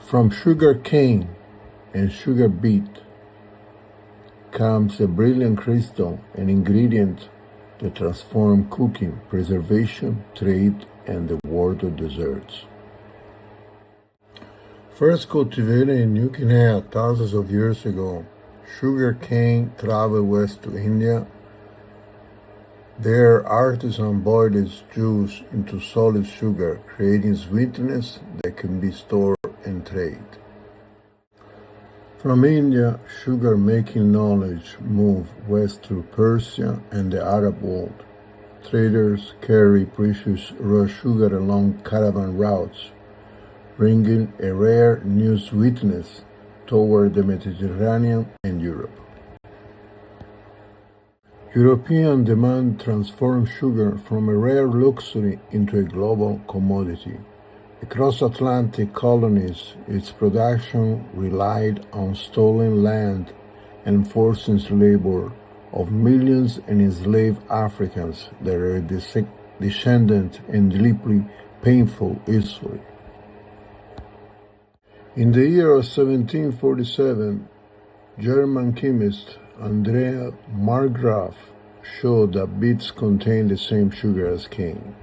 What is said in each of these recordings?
From sugar cane and sugar beet comes a brilliant crystal, an ingredient that transforms cooking, preservation, trade, and the world of desserts. First cultivated in New Guinea thousands of years ago, sugar cane traveled west to India. There, artisans boiled its juice into solid sugar, creating sweetness that can be stored and traded. From India, sugar-making knowledge moved west through Persia and the Arab world. Traders carried precious raw sugar along caravan routes, bringing a rare new sweetness toward the Mediterranean and Europe. European demand transformed sugar from a rare luxury into a global commodity. Across Atlantic colonies, its production relied on stolen land and forced labor of millions of enslaved Africans that are descendants in deeply painful history. In the year of 1747, German chemist Andrea Markgraf showed that beets contain the same sugar as cane.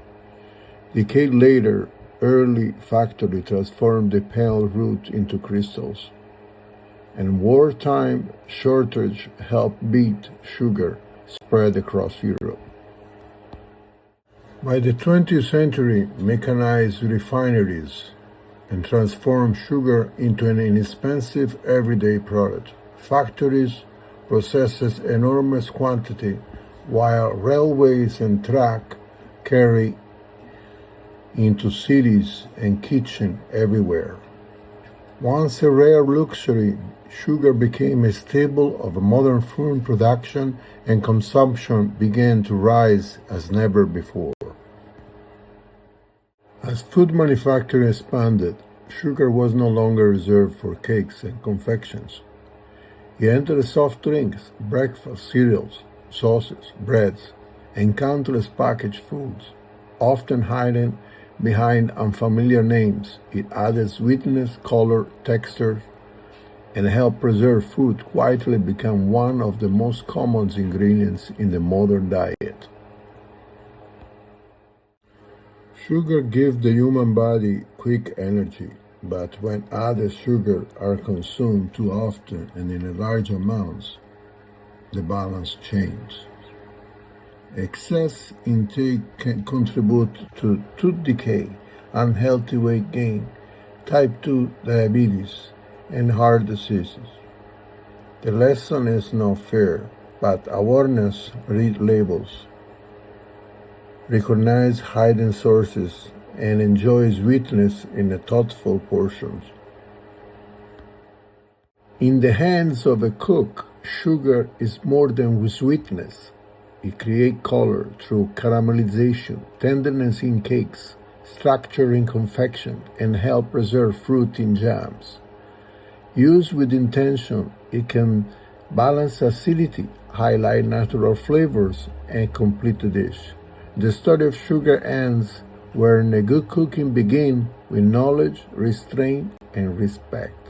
Decades later, early factories transformed the pale root into crystals, and wartime shortage helped beet sugar spread across Europe. By the 20th century, mechanized refineries and transformed sugar into an inexpensive everyday product. Factories processed enormous quantity, while railways and track carry into cities and kitchens everywhere. Once a rare luxury, sugar became a staple of modern food production, and consumption began to rise as never before. As food manufacturing expanded, sugar was no longer reserved for cakes and confections. It entered soft drinks, breakfast cereals, sauces, breads, and countless packaged foods. Often hidden behind unfamiliar names, it added sweetness, color, texture, and helped preserve food quietly become one of the most common ingredients in the modern diet. Sugar gives the human body quick energy, but when added sugars are consumed too often and in large amounts, the balance changes. Excess intake can contribute to tooth decay, unhealthy weight gain, type 2 diabetes, and heart diseases. The lesson is not fear, but awareness. Read labels, recognize hidden sources, and enjoy sweetness in thoughtful portions. In the hands of a cook, sugar is more than sweetness. It creates color through caramelization, tenderness in cakes, structure in confection, and help preserve fruit in jams. Used with intention, it can balance acidity, highlight natural flavors, and complete the dish. The study of sugar ends where good cooking begins, with knowledge, restraint, and respect.